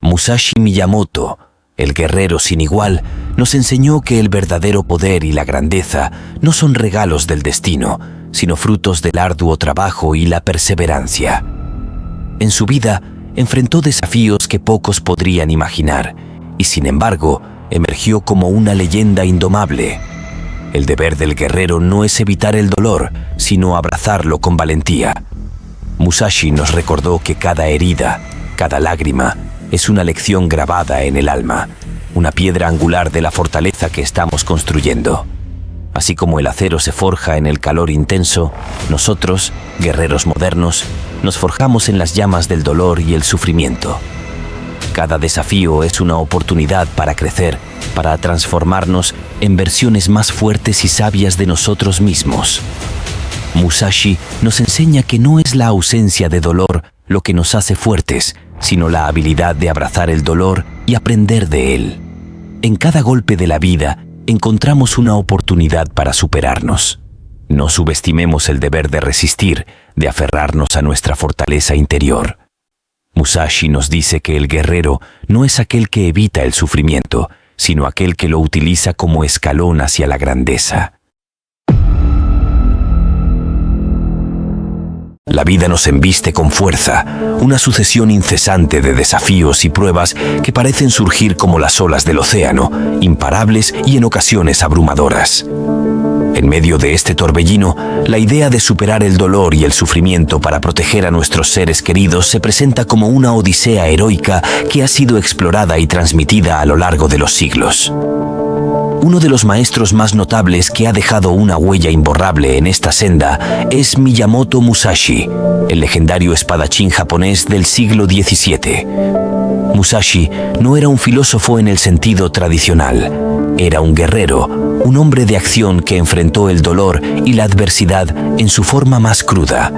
Musashi Miyamoto, el guerrero sin igual, nos enseñó que el verdadero poder y la grandeza no son regalos del destino, sino frutos del arduo trabajo y la perseverancia. En su vida, enfrentó desafíos que pocos podrían imaginar, y sin embargo, emergió como una leyenda indomable. El deber del guerrero no es evitar el dolor, sino abrazarlo con valentía. Musashi nos recordó que cada herida, cada lágrima, es una lección grabada en el alma, una piedra angular de la fortaleza que estamos construyendo. Así como el acero se forja en el calor intenso, nosotros, guerreros modernos, nos forjamos en las llamas del dolor y el sufrimiento. Cada desafío es una oportunidad para crecer, para transformarnos en versiones más fuertes y sabias de nosotros mismos. Musashi nos enseña que no es la ausencia de dolor lo que nos hace fuertes, sino la habilidad de abrazar el dolor y aprender de él. En cada golpe de la vida encontramos una oportunidad para superarnos. No subestimemos el deber de resistir, de aferrarnos a nuestra fortaleza interior. Musashi nos dice que el guerrero no es aquel que evita el sufrimiento, sino aquel que lo utiliza como escalón hacia la grandeza. La vida nos embiste con fuerza, una sucesión incesante de desafíos y pruebas que parecen surgir como las olas del océano, imparables y en ocasiones abrumadoras. En medio de este torbellino, la idea de superar el dolor y el sufrimiento para proteger a nuestros seres queridos se presenta como una odisea heroica que ha sido explorada y transmitida a lo largo de los siglos. Uno de los maestros más notables que ha dejado una huella imborrable en esta senda es Miyamoto Musashi, el legendario espadachín japonés del siglo XVII. Musashi no era un filósofo en el sentido tradicional, era un guerrero, un hombre de acción que enfrentó el dolor y la adversidad en su forma más cruda.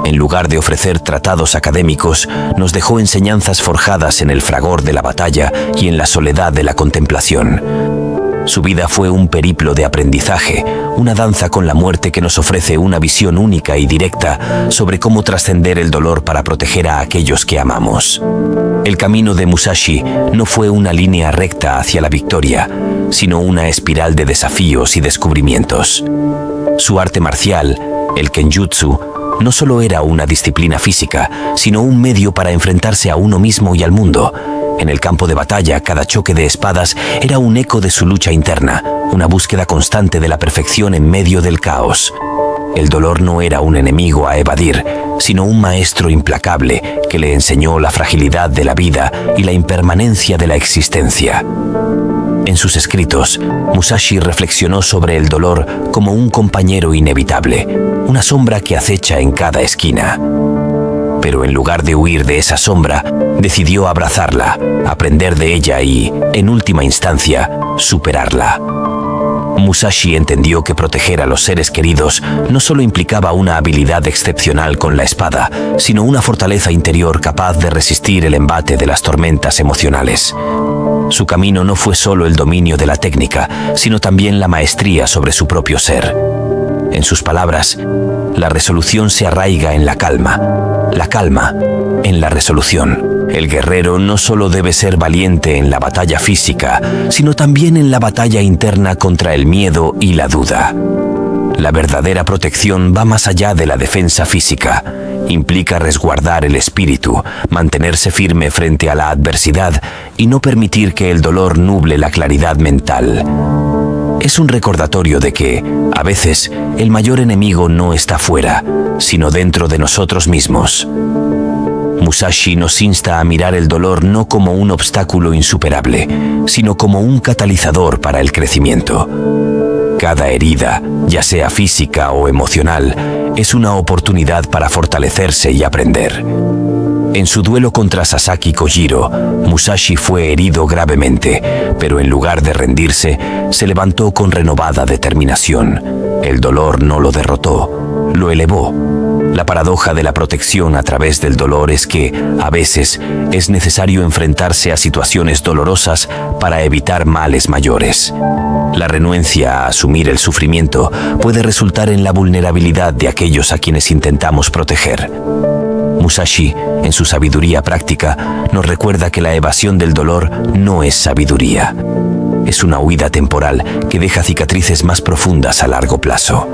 En lugar de ofrecer tratados académicos, nos dejó enseñanzas forjadas en el fragor de la batalla y en la soledad de la contemplación. Su vida fue un periplo de aprendizaje, una danza con la muerte que nos ofrece una visión única y directa sobre cómo trascender el dolor para proteger a aquellos que amamos. El camino de Musashi no fue una línea recta hacia la victoria, sino una espiral de desafíos y descubrimientos. Su arte marcial, el Kenjutsu, no solo era una disciplina física, sino un medio para enfrentarse a uno mismo y al mundo. En el campo de batalla, cada choque de espadas era un eco de su lucha interna, una búsqueda constante de la perfección en medio del caos. El dolor no era un enemigo a evadir, sino un maestro implacable que le enseñó la fragilidad de la vida y la impermanencia de la existencia. En sus escritos, Musashi reflexionó sobre el dolor como un compañero inevitable, una sombra que acecha en cada esquina. Pero en lugar de huir de esa sombra, decidió abrazarla, aprender de ella y, en última instancia, superarla. Musashi entendió que proteger a los seres queridos no solo implicaba una habilidad excepcional con la espada, sino una fortaleza interior capaz de resistir el embate de las tormentas emocionales. Su camino no fue solo el dominio de la técnica, sino también la maestría sobre su propio ser. En sus palabras, la resolución se arraiga en la calma en la resolución. El guerrero no solo debe ser valiente en la batalla física, sino también en la batalla interna contra el miedo y la duda. La verdadera protección va más allá de la defensa física. Implica resguardar el espíritu, mantenerse firme frente a la adversidad y no permitir que el dolor nuble la claridad mental. Es un recordatorio de que, a veces, el mayor enemigo no está fuera, sino dentro de nosotros mismos. Musashi nos insta a mirar el dolor no como un obstáculo insuperable, sino como un catalizador para el crecimiento. Cada herida, ya sea física o emocional, es una oportunidad para fortalecerse y aprender. En su duelo contra Sasaki Kojiro, Musashi fue herido gravemente, pero en lugar de rendirse, se levantó con renovada determinación. El dolor no lo derrotó, lo elevó. La paradoja de la protección a través del dolor es que, a veces, es necesario enfrentarse a situaciones dolorosas para evitar males mayores. La renuencia a asumir el sufrimiento puede resultar en la vulnerabilidad de aquellos a quienes intentamos proteger. Musashi, en su sabiduría práctica, nos recuerda que la evasión del dolor no es sabiduría. Es una huida temporal que deja cicatrices más profundas a largo plazo.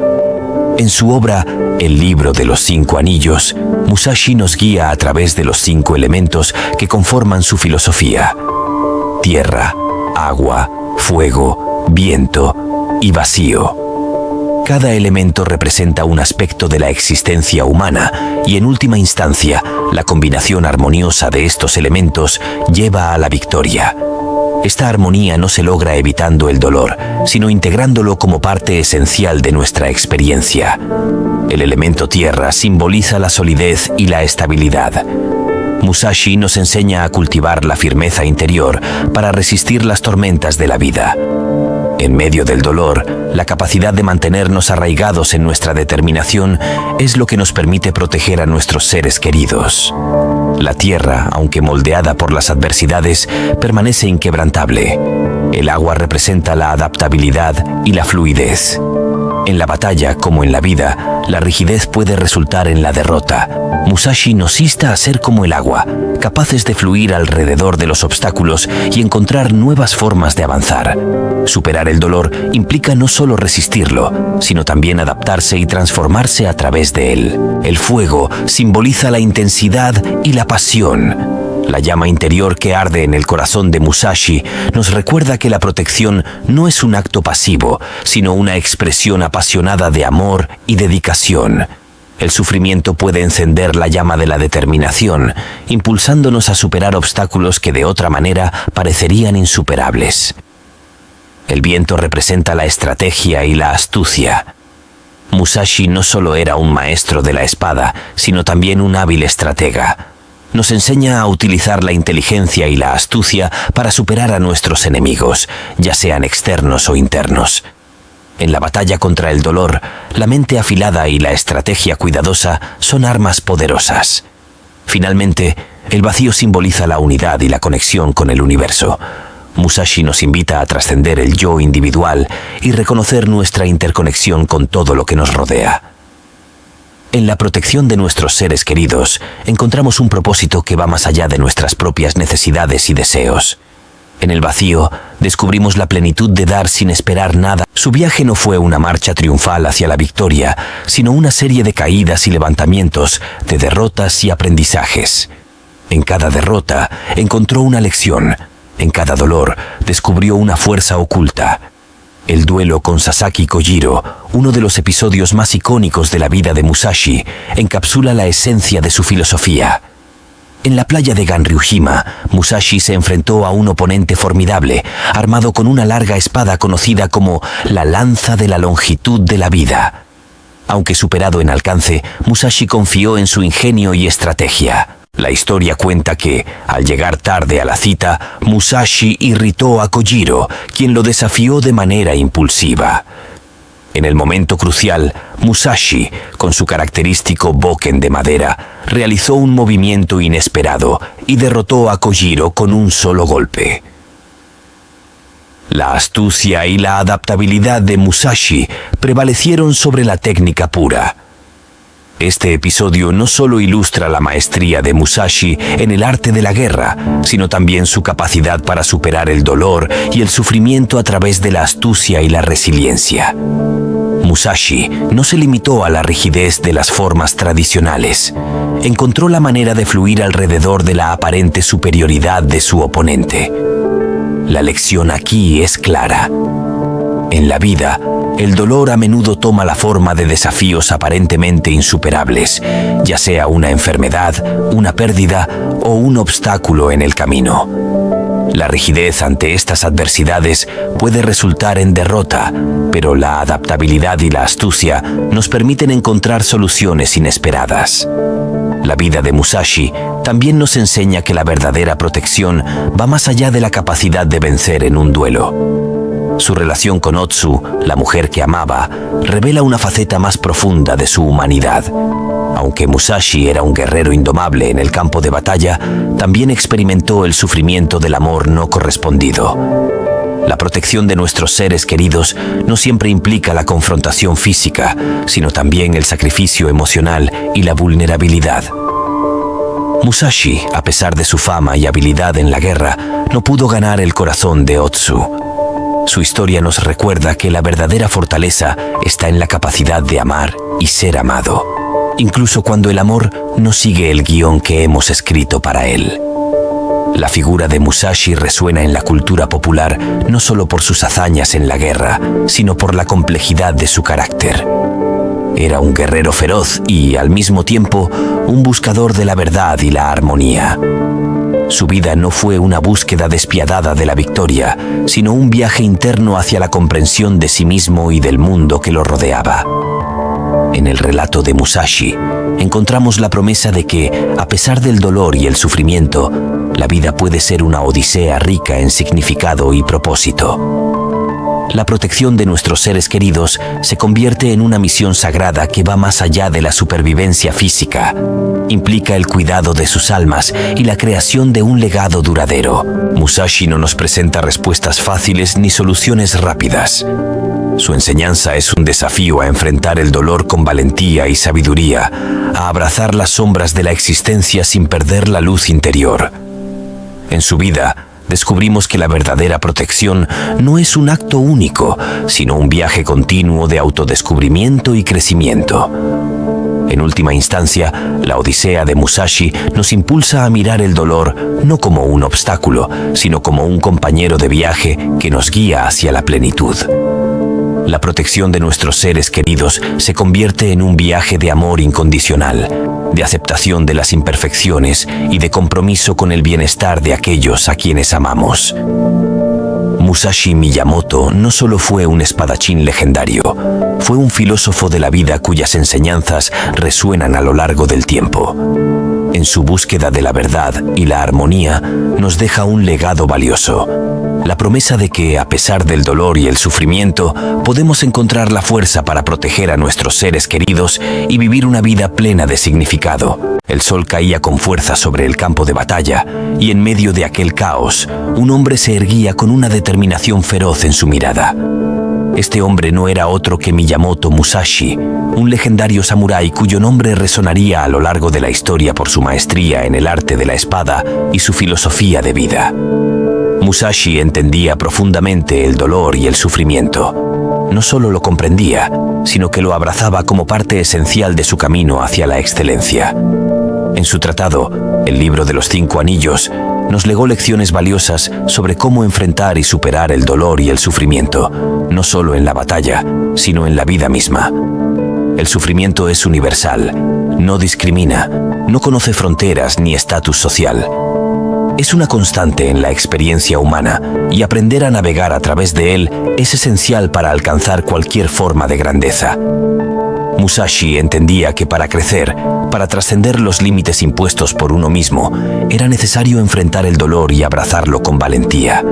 En su obra El libro de los 5 anillos, Musashi nos guía a través de los 5 elementos que conforman su filosofía: tierra, agua, fuego, viento y vacío. Cada elemento representa un aspecto de la existencia humana y, en última instancia, la combinación armoniosa de estos elementos lleva a la victoria. Esta armonía no se logra evitando el dolor, sino integrándolo como parte esencial de nuestra experiencia. El elemento tierra simboliza la solidez y la estabilidad. Musashi nos enseña a cultivar la firmeza interior para resistir las tormentas de la vida. En medio del dolor, la capacidad de mantenernos arraigados en nuestra determinación es lo que nos permite proteger a nuestros seres queridos. La tierra, aunque moldeada por las adversidades, permanece inquebrantable. El agua representa la adaptabilidad y la fluidez. En la batalla, como en la vida, la rigidez puede resultar en la derrota. Musashi nos insta a ser como el agua, capaces de fluir alrededor de los obstáculos y encontrar nuevas formas de avanzar. Superar el dolor implica no solo resistirlo, sino también adaptarse y transformarse a través de él. El fuego simboliza la intensidad y la pasión. La llama interior que arde en el corazón de Musashi nos recuerda que la protección no es un acto pasivo, sino una expresión apasionada de amor y dedicación. El sufrimiento puede encender la llama de la determinación, impulsándonos a superar obstáculos que de otra manera parecerían insuperables. El viento representa la estrategia y la astucia. Musashi no solo era un maestro de la espada, sino también un hábil estratega. Nos enseña a utilizar la inteligencia y la astucia para superar a nuestros enemigos, ya sean externos o internos. En la batalla contra el dolor, la mente afilada y la estrategia cuidadosa son armas poderosas. Finalmente, el vacío simboliza la unidad y la conexión con el universo. Musashi nos invita a trascender el yo individual y reconocer nuestra interconexión con todo lo que nos rodea. En la protección de nuestros seres queridos, encontramos un propósito que va más allá de nuestras propias necesidades y deseos. En el vacío, descubrimos la plenitud de dar sin esperar nada. Su viaje no fue una marcha triunfal hacia la victoria, sino una serie de caídas y levantamientos, de derrotas y aprendizajes. En cada derrota, encontró una lección. En cada dolor, descubrió una fuerza oculta. El duelo con Sasaki Kojiro, uno de los episodios más icónicos de la vida de Musashi, encapsula la esencia de su filosofía. En la playa de Ganryujima, Musashi se enfrentó a un oponente formidable, armado con una larga espada conocida como la lanza de la longitud de la vida. Aunque superado en alcance, Musashi confió en su ingenio y estrategia. La historia cuenta que, al llegar tarde a la cita, Musashi irritó a Kojiro, quien lo desafió de manera impulsiva. En el momento crucial, Musashi, con su característico bokken de madera, realizó un movimiento inesperado y derrotó a Kojiro con un solo golpe. La astucia y la adaptabilidad de Musashi prevalecieron sobre la técnica pura. Este episodio no solo ilustra la maestría de Musashi en el arte de la guerra, sino también su capacidad para superar el dolor y el sufrimiento a través de la astucia y la resiliencia. Musashi no se limitó a la rigidez de las formas tradicionales. Encontró la manera de fluir alrededor de la aparente superioridad de su oponente. La lección aquí es clara. En la vida, el dolor a menudo toma la forma de desafíos aparentemente insuperables, ya sea una enfermedad, una pérdida o un obstáculo en el camino. La rigidez ante estas adversidades puede resultar en derrota, pero la adaptabilidad y la astucia nos permiten encontrar soluciones inesperadas. La vida de Musashi también nos enseña que la verdadera protección va más allá de la capacidad de vencer en un duelo. Su relación con Otsu, la mujer que amaba, revela una faceta más profunda de su humanidad. Aunque Musashi era un guerrero indomable en el campo de batalla, también experimentó el sufrimiento del amor no correspondido. La protección de nuestros seres queridos no siempre implica la confrontación física, sino también el sacrificio emocional y la vulnerabilidad. Musashi, a pesar de su fama y habilidad en la guerra, no pudo ganar el corazón de Otsu. Su historia nos recuerda que la verdadera fortaleza está en la capacidad de amar y ser amado, incluso cuando el amor no sigue el guión que hemos escrito para él. La figura de Musashi resuena en la cultura popular no solo por sus hazañas en la guerra, sino por la complejidad de su carácter. Era un guerrero feroz y, al mismo tiempo, un buscador de la verdad y la armonía. Su vida no fue una búsqueda despiadada de la victoria, sino un viaje interno hacia la comprensión de sí mismo y del mundo que lo rodeaba. En el relato de Musashi, encontramos la promesa de que, a pesar del dolor y el sufrimiento, la vida puede ser una odisea rica en significado y propósito. La protección de nuestros seres queridos se convierte en una misión sagrada que va más allá de la supervivencia física. Implica el cuidado de sus almas y la creación de un legado duradero. Musashi no nos presenta respuestas fáciles ni soluciones rápidas. Su enseñanza es un desafío a enfrentar el dolor con valentía y sabiduría, a abrazar las sombras de la existencia sin perder la luz interior. En su vida, descubrimos que la verdadera protección no es un acto único, sino un viaje continuo de autodescubrimiento y crecimiento. En última instancia, la Odisea de Musashi nos impulsa a mirar el dolor no como un obstáculo, sino como un compañero de viaje que nos guía hacia la plenitud. La protección de nuestros seres queridos se convierte en un viaje de amor incondicional, de aceptación de las imperfecciones y de compromiso con el bienestar de aquellos a quienes amamos. Musashi Miyamoto no solo fue un espadachín legendario, fue un filósofo de la vida cuyas enseñanzas resuenan a lo largo del tiempo. En su búsqueda de la verdad y la armonía, nos deja un legado valioso. La promesa de que, a pesar del dolor y el sufrimiento, podemos encontrar la fuerza para proteger a nuestros seres queridos y vivir una vida plena de significado. El sol caía con fuerza sobre el campo de batalla, y en medio de aquel caos, un hombre se erguía con una determinación feroz en su mirada. Este hombre no era otro que Miyamoto Musashi, un legendario samurái cuyo nombre resonaría a lo largo de la historia por su maestría en el arte de la espada y su filosofía de vida. Musashi entendía profundamente el dolor y el sufrimiento. No solo lo comprendía, sino que lo abrazaba como parte esencial de su camino hacia la excelencia. En su tratado, el libro de los 5 anillos, nos legó lecciones valiosas sobre cómo enfrentar y superar el dolor y el sufrimiento, no solo en la batalla, sino en la vida misma. El sufrimiento es universal, no discrimina, no conoce fronteras ni estatus social. Es una constante en la experiencia humana y aprender a navegar a través de él es esencial para alcanzar cualquier forma de grandeza. Musashi entendía que para crecer, para trascender los límites impuestos por uno mismo, era necesario enfrentar el dolor y abrazarlo con valentía.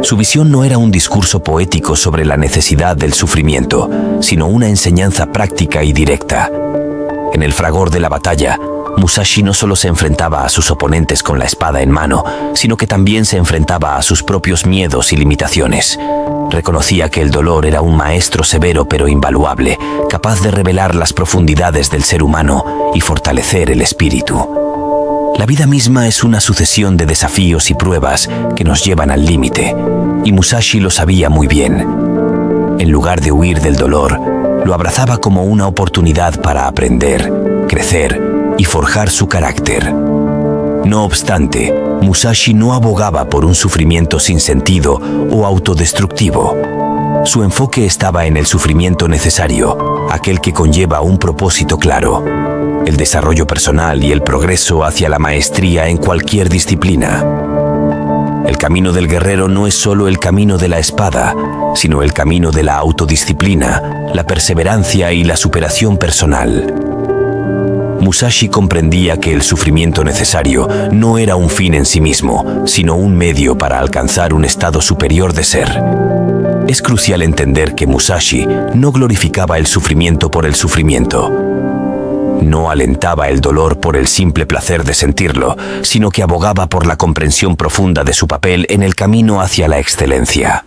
Su visión no era un discurso poético sobre la necesidad del sufrimiento, sino una enseñanza práctica y directa. En el fragor de la batalla, Musashi no solo se enfrentaba a sus oponentes con la espada en mano, sino que también se enfrentaba a sus propios miedos y limitaciones. Reconocía que el dolor era un maestro severo pero invaluable, capaz de revelar las profundidades del ser humano y fortalecer el espíritu. La vida misma es una sucesión de desafíos y pruebas que nos llevan al límite, y Musashi lo sabía muy bien. En lugar de huir del dolor, lo abrazaba como una oportunidad para aprender, crecer y forjar su carácter. No obstante, Musashi no abogaba por un sufrimiento sin sentido o autodestructivo. Su enfoque estaba en el sufrimiento necesario, aquel que conlleva un propósito claro, el desarrollo personal y el progreso hacia la maestría en cualquier disciplina. El camino del guerrero no es solo el camino de la espada, sino el camino de la autodisciplina, la perseverancia y la superación personal. Musashi comprendía que el sufrimiento necesario no era un fin en sí mismo, sino un medio para alcanzar un estado superior de ser. Es crucial entender que Musashi no glorificaba el sufrimiento por el sufrimiento. No alentaba el dolor por el simple placer de sentirlo, sino que abogaba por la comprensión profunda de su papel en el camino hacia la excelencia.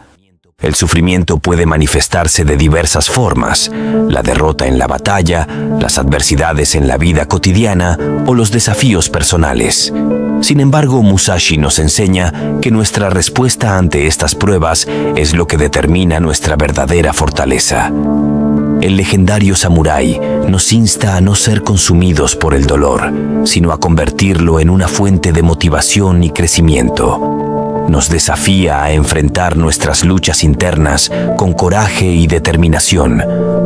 El sufrimiento puede manifestarse de diversas formas: la derrota en la batalla, las adversidades en la vida cotidiana o los desafíos personales. Sin embargo, Musashi nos enseña que nuestra respuesta ante estas pruebas es lo que determina nuestra verdadera fortaleza. El legendario samurái nos insta a no ser consumidos por el dolor, sino a convertirlo en una fuente de motivación y crecimiento. Nos desafía a enfrentar nuestras luchas internas con coraje y determinación,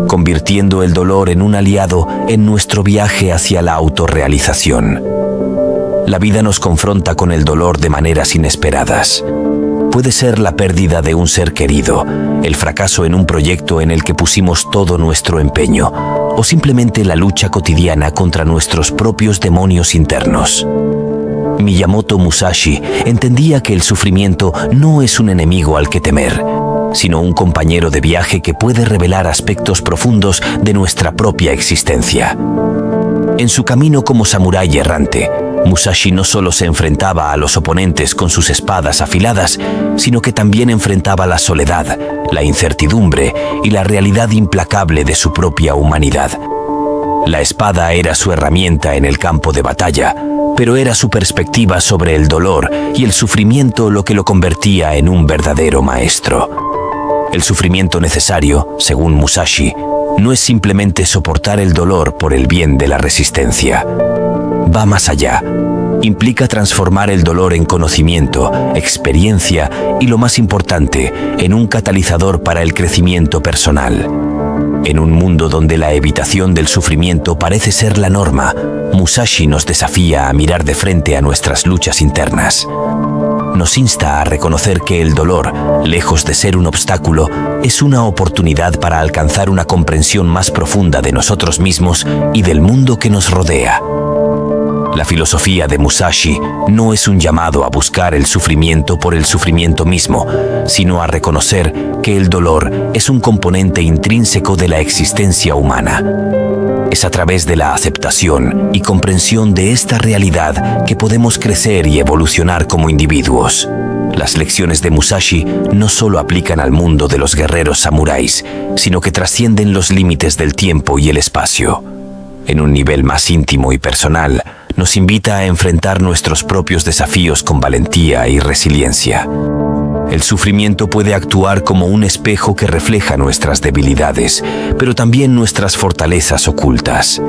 convirtiendo el dolor en un aliado en nuestro viaje hacia la autorrealización. La vida nos confronta con el dolor de maneras inesperadas. Puede ser la pérdida de un ser querido, el fracaso en un proyecto en el que pusimos todo nuestro empeño, o simplemente la lucha cotidiana contra nuestros propios demonios internos. Miyamoto Musashi entendía que el sufrimiento no es un enemigo al que temer, sino un compañero de viaje que puede revelar aspectos profundos de nuestra propia existencia. En su camino como samurái errante, Musashi no solo se enfrentaba a los oponentes con sus espadas afiladas, sino que también enfrentaba la soledad, la incertidumbre y la realidad implacable de su propia humanidad. La espada era su herramienta en el campo de batalla, pero era su perspectiva sobre el dolor y el sufrimiento lo que lo convertía en un verdadero maestro. El sufrimiento necesario, según Musashi, no es simplemente soportar el dolor por el bien de la resistencia. Va más allá. Implica transformar el dolor en conocimiento, experiencia y, lo más importante, en un catalizador para el crecimiento personal. En un mundo donde la evitación del sufrimiento parece ser la norma, Musashi nos desafía a mirar de frente a nuestras luchas internas. Nos insta a reconocer que el dolor, lejos de ser un obstáculo, es una oportunidad para alcanzar una comprensión más profunda de nosotros mismos y del mundo que nos rodea. La filosofía de Musashi no es un llamado a buscar el sufrimiento por el sufrimiento mismo, sino a reconocer que el dolor es un componente intrínseco de la existencia humana. Es a través de la aceptación y comprensión de esta realidad que podemos crecer y evolucionar como individuos. Las lecciones de Musashi no solo aplican al mundo de los guerreros samuráis, sino que trascienden los límites del tiempo y el espacio. En un nivel más íntimo y personal, nos invita a enfrentar nuestros propios desafíos con valentía y resiliencia. El sufrimiento puede actuar como un espejo que refleja nuestras debilidades, pero también nuestras fortalezas ocultas.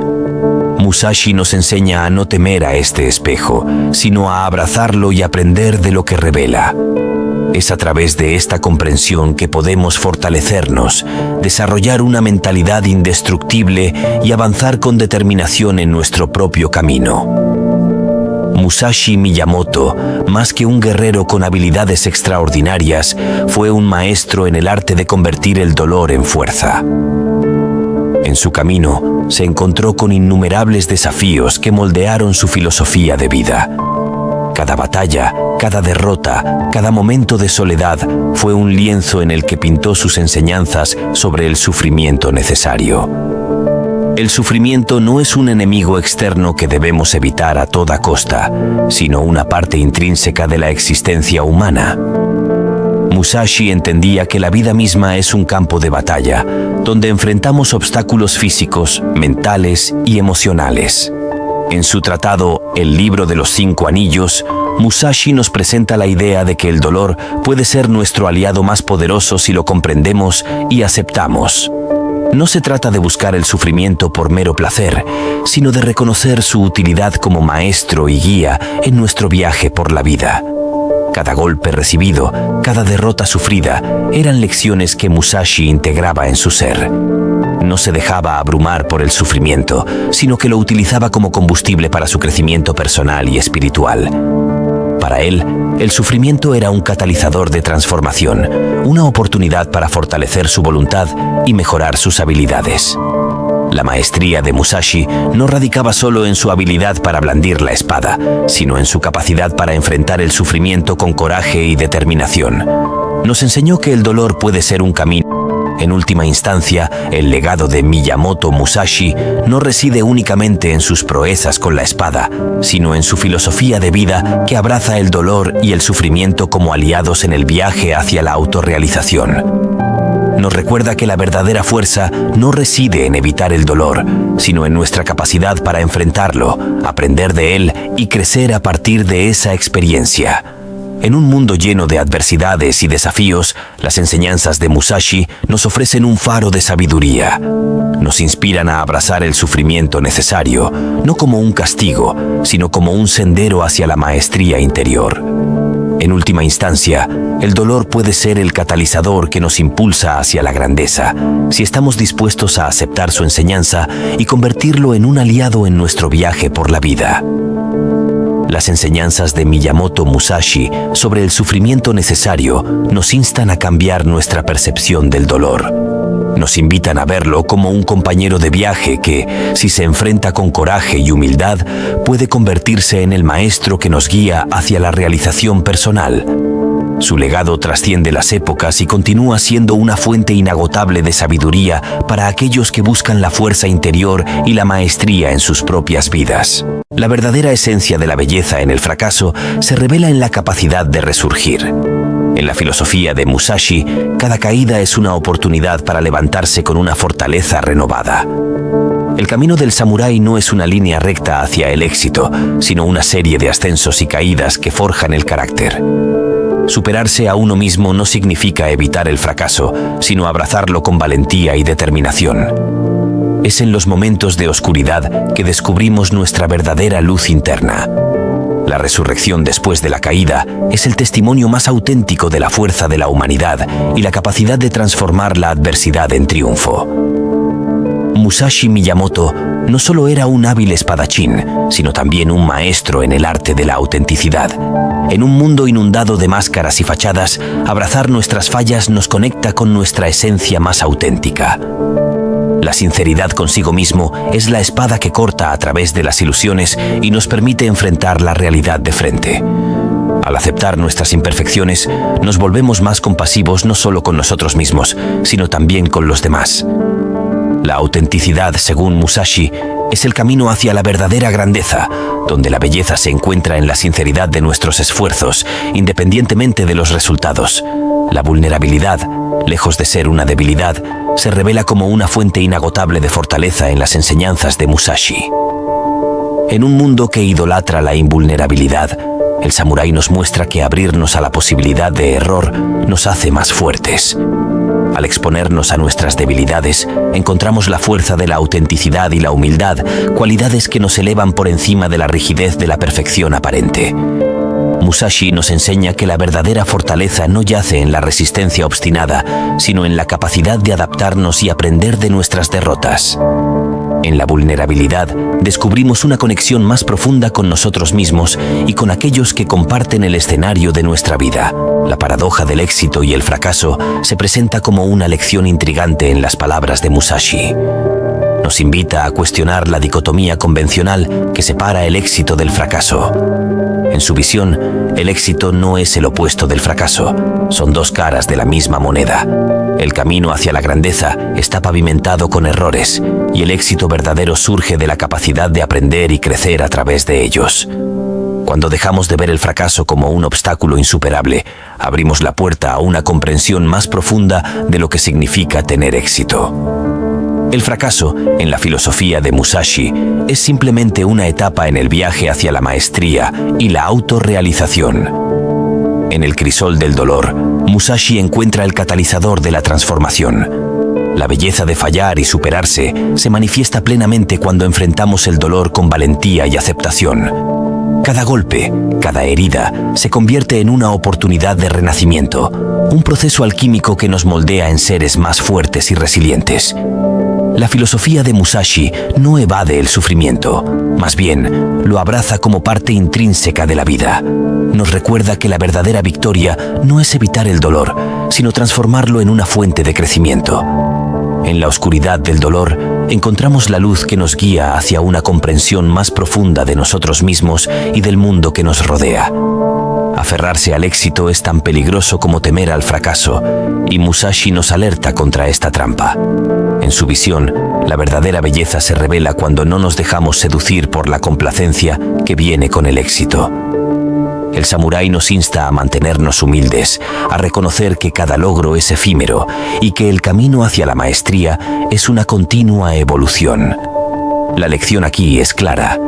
Musashi nos enseña a no temer a este espejo, sino a abrazarlo y aprender de lo que revela. Es a través de esta comprensión que podemos fortalecernos, desarrollar una mentalidad indestructible y avanzar con determinación en nuestro propio camino. Musashi Miyamoto, más que un guerrero con habilidades extraordinarias, fue un maestro en el arte de convertir el dolor en fuerza. En su camino, se encontró con innumerables desafíos que moldearon su filosofía de vida. Cada batalla, cada derrota, cada momento de soledad fue un lienzo en el que pintó sus enseñanzas sobre el sufrimiento necesario. El sufrimiento no es un enemigo externo que debemos evitar a toda costa, sino una parte intrínseca de la existencia humana. Musashi entendía que la vida misma es un campo de batalla, donde enfrentamos obstáculos físicos, mentales y emocionales. En su tratado El libro de los 5 anillos, Musashi nos presenta la idea de que el dolor puede ser nuestro aliado más poderoso si lo comprendemos y aceptamos. No se trata de buscar el sufrimiento por mero placer, sino de reconocer su utilidad como maestro y guía en nuestro viaje por la vida. Cada golpe recibido, cada derrota sufrida, eran lecciones que Musashi integraba en su ser. No se dejaba abrumar por el sufrimiento, sino que lo utilizaba como combustible para su crecimiento personal y espiritual. Para él, el sufrimiento era un catalizador de transformación, una oportunidad para fortalecer su voluntad y mejorar sus habilidades. La maestría de Musashi no radicaba solo en su habilidad para blandir la espada, sino en su capacidad para enfrentar el sufrimiento con coraje y determinación. Nos enseñó que el dolor puede ser un camino. En última instancia, el legado de Miyamoto Musashi no reside únicamente en sus proezas con la espada, sino en su filosofía de vida que abraza el dolor y el sufrimiento como aliados en el viaje hacia la autorrealización. Nos recuerda que la verdadera fuerza no reside en evitar el dolor, sino en nuestra capacidad para enfrentarlo, aprender de él y crecer a partir de esa experiencia. En un mundo lleno de adversidades y desafíos, las enseñanzas de Musashi nos ofrecen un faro de sabiduría. Nos inspiran a abrazar el sufrimiento necesario, no como un castigo, sino como un sendero hacia la maestría interior. En última instancia, el dolor puede ser el catalizador que nos impulsa hacia la grandeza, si estamos dispuestos a aceptar su enseñanza y convertirlo en un aliado en nuestro viaje por la vida. Las enseñanzas de Miyamoto Musashi sobre el sufrimiento necesario nos instan a cambiar nuestra percepción del dolor. Nos invitan a verlo como un compañero de viaje que, si se enfrenta con coraje y humildad, puede convertirse en el maestro que nos guía hacia la realización personal. Su legado trasciende las épocas y continúa siendo una fuente inagotable de sabiduría para aquellos que buscan la fuerza interior y la maestría en sus propias vidas. La verdadera esencia de la belleza en el fracaso se revela en la capacidad de resurgir. En la filosofía de Musashi, cada caída es una oportunidad para levantarse con una fortaleza renovada. El camino del samurái no es una línea recta hacia el éxito, sino una serie de ascensos y caídas que forjan el carácter. Superarse a uno mismo no significa evitar el fracaso, sino abrazarlo con valentía y determinación. Es en los momentos de oscuridad que descubrimos nuestra verdadera luz interna. La resurrección después de la caída es el testimonio más auténtico de la fuerza de la humanidad y la capacidad de transformar la adversidad en triunfo. Musashi Miyamoto no solo era un hábil espadachín, sino también un maestro en el arte de la autenticidad. En un mundo inundado de máscaras y fachadas, abrazar nuestras fallas nos conecta con nuestra esencia más auténtica. La sinceridad consigo mismo es la espada que corta a través de las ilusiones y nos permite enfrentar la realidad de frente. Al aceptar nuestras imperfecciones, nos volvemos más compasivos no solo con nosotros mismos, sino también con los demás. La autenticidad, según Musashi, es el camino hacia la verdadera grandeza, donde la belleza se encuentra en la sinceridad de nuestros esfuerzos, independientemente de los resultados. La vulnerabilidad, lejos de ser una debilidad, se revela como una fuente inagotable de fortaleza en las enseñanzas de Musashi. En un mundo que idolatra la invulnerabilidad, el samurái nos muestra que abrirnos a la posibilidad de error nos hace más fuertes. Al exponernos a nuestras debilidades, encontramos la fuerza de la autenticidad y la humildad, cualidades que nos elevan por encima de la rigidez de la perfección aparente. Musashi nos enseña que la verdadera fortaleza no yace en la resistencia obstinada, sino en la capacidad de adaptarnos y aprender de nuestras derrotas. En la vulnerabilidad, descubrimos una conexión más profunda con nosotros mismos y con aquellos que comparten el escenario de nuestra vida. La paradoja del éxito y el fracaso se presenta como una lección intrigante en las palabras de Musashi. Nos invita a cuestionar la dicotomía convencional que separa el éxito del fracaso. En su visión, el éxito no es el opuesto del fracaso, son dos caras de la misma moneda. El camino hacia la grandeza está pavimentado con errores, y el éxito verdadero surge de la capacidad de aprender y crecer a través de ellos. Cuando dejamos de ver el fracaso como un obstáculo insuperable, abrimos la puerta a una comprensión más profunda de lo que significa tener éxito. El fracaso, en la filosofía de Musashi, es simplemente una etapa en el viaje hacia la maestría y la autorrealización. En el crisol del dolor, Musashi encuentra el catalizador de la transformación. La belleza de fallar y superarse se manifiesta plenamente cuando enfrentamos el dolor con valentía y aceptación. Cada golpe, cada herida, se convierte en una oportunidad de renacimiento, un proceso alquímico que nos moldea en seres más fuertes y resilientes. La filosofía de Musashi no evade el sufrimiento, más bien lo abraza como parte intrínseca de la vida. Nos recuerda que la verdadera victoria no es evitar el dolor, sino transformarlo en una fuente de crecimiento. En la oscuridad del dolor, encontramos la luz que nos guía hacia una comprensión más profunda de nosotros mismos y del mundo que nos rodea. Aferrarse al éxito es tan peligroso como temer al fracaso, y Musashi nos alerta contra esta trampa. En su visión, la verdadera belleza se revela cuando no nos dejamos seducir por la complacencia que viene con el éxito. El samurái nos insta a mantenernos humildes, a reconocer que cada logro es efímero y que el camino hacia la maestría es una continua evolución. La lección aquí es clara.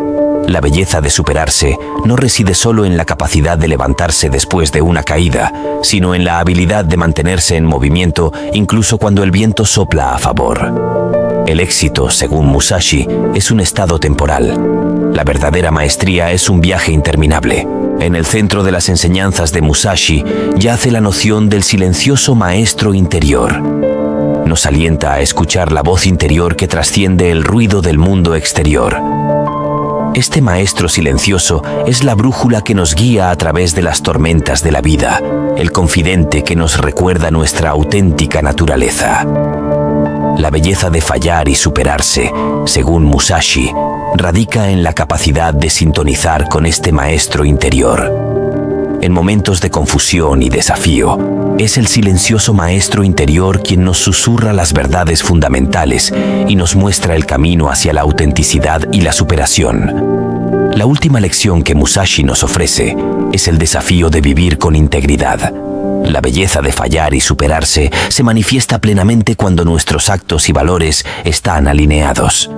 La belleza de superarse no reside solo en la capacidad de levantarse después de una caída, sino en la habilidad de mantenerse en movimiento incluso cuando el viento sopla a favor. El éxito, según Musashi, es un estado temporal. La verdadera maestría es un viaje interminable. En el centro de las enseñanzas de Musashi yace la noción del silencioso maestro interior. Nos alienta a escuchar la voz interior que trasciende el ruido del mundo exterior. Este maestro silencioso es la brújula que nos guía a través de las tormentas de la vida, el confidente que nos recuerda nuestra auténtica naturaleza. La belleza de fallar y superarse, según Musashi, radica en la capacidad de sintonizar con este maestro interior. En momentos de confusión y desafío, es el silencioso maestro interior quien nos susurra las verdades fundamentales y nos muestra el camino hacia la autenticidad y la superación. La última lección que Musashi nos ofrece es el desafío de vivir con integridad. La belleza de fallar y superarse se manifiesta plenamente cuando nuestros actos y valores están alineados.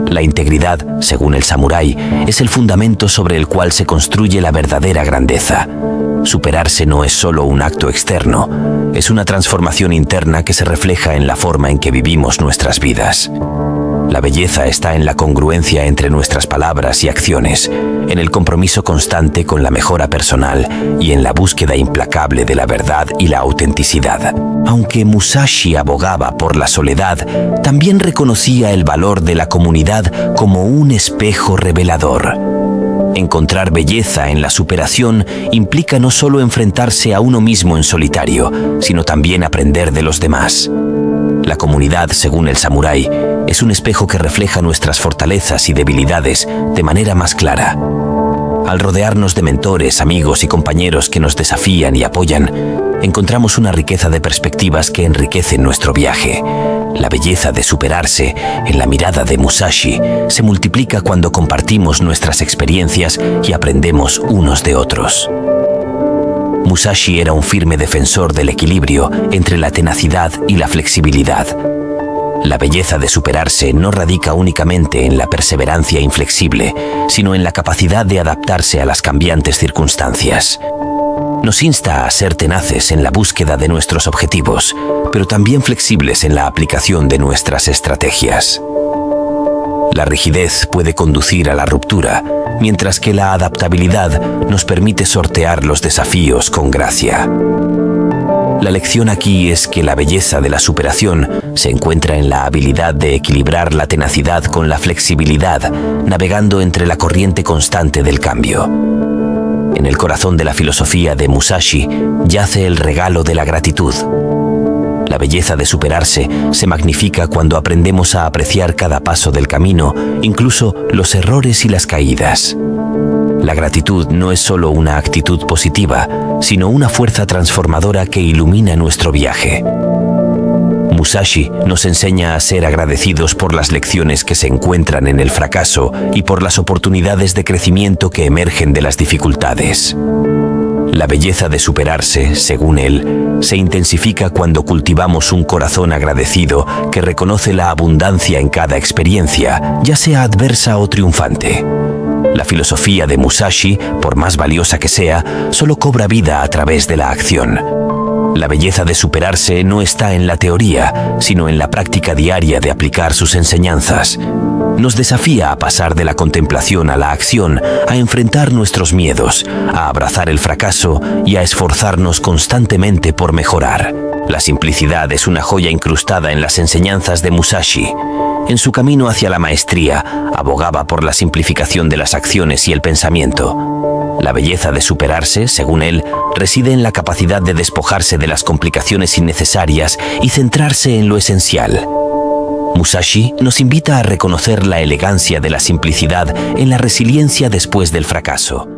La integridad, según el samurái, es el fundamento sobre el cual se construye la verdadera grandeza. Superarse no es solo un acto externo, es una transformación interna que se refleja en la forma en que vivimos nuestras vidas. La belleza está en la congruencia entre nuestras palabras y acciones, en el compromiso constante con la mejora personal y en la búsqueda implacable de la verdad y la autenticidad. Aunque Musashi abogaba por la soledad, también reconocía el valor de la comunidad como un espejo revelador. Encontrar belleza en la superación implica no solo enfrentarse a uno mismo en solitario, sino también aprender de los demás. La comunidad, según el samurái, es un espejo que refleja nuestras fortalezas y debilidades de manera más clara. Al rodearnos de mentores, amigos y compañeros que nos desafían y apoyan, encontramos una riqueza de perspectivas que enriquecen nuestro viaje. La belleza de superarse, en la mirada de Musashi, se multiplica cuando compartimos nuestras experiencias y aprendemos unos de otros. Musashi era un firme defensor del equilibrio entre la tenacidad y la flexibilidad. La belleza de superarse no radica únicamente en la perseverancia inflexible, sino en la capacidad de adaptarse a las cambiantes circunstancias. Nos insta a ser tenaces en la búsqueda de nuestros objetivos, pero también flexibles en la aplicación de nuestras estrategias. La rigidez puede conducir a la ruptura, mientras que la adaptabilidad nos permite sortear los desafíos con gracia. La lección aquí es que la belleza de la superación se encuentra en la habilidad de equilibrar la tenacidad con la flexibilidad, navegando entre la corriente constante del cambio. En el corazón de la filosofía de Musashi yace el regalo de la gratitud. La belleza de superarse se magnifica cuando aprendemos a apreciar cada paso del camino, incluso los errores y las caídas. La gratitud no es solo una actitud positiva, sino una fuerza transformadora que ilumina nuestro viaje. Musashi nos enseña a ser agradecidos por las lecciones que se encuentran en el fracaso y por las oportunidades de crecimiento que emergen de las dificultades. La belleza de superarse, según él, se intensifica cuando cultivamos un corazón agradecido que reconoce la abundancia en cada experiencia, ya sea adversa o triunfante. La filosofía de Musashi, por más valiosa que sea, solo cobra vida a través de la acción. La belleza de superarse no está en la teoría, sino en la práctica diaria de aplicar sus enseñanzas. Nos desafía a pasar de la contemplación a la acción, a enfrentar nuestros miedos, a abrazar el fracaso y a esforzarnos constantemente por mejorar. La simplicidad es una joya incrustada en las enseñanzas de Musashi. En su camino hacia la maestría, abogaba por la simplificación de las acciones y el pensamiento. La belleza de superarse, según él, reside en la capacidad de despojarse de las complicaciones innecesarias y centrarse en lo esencial. Musashi nos invita a reconocer la elegancia de la simplicidad en la resiliencia después del fracaso.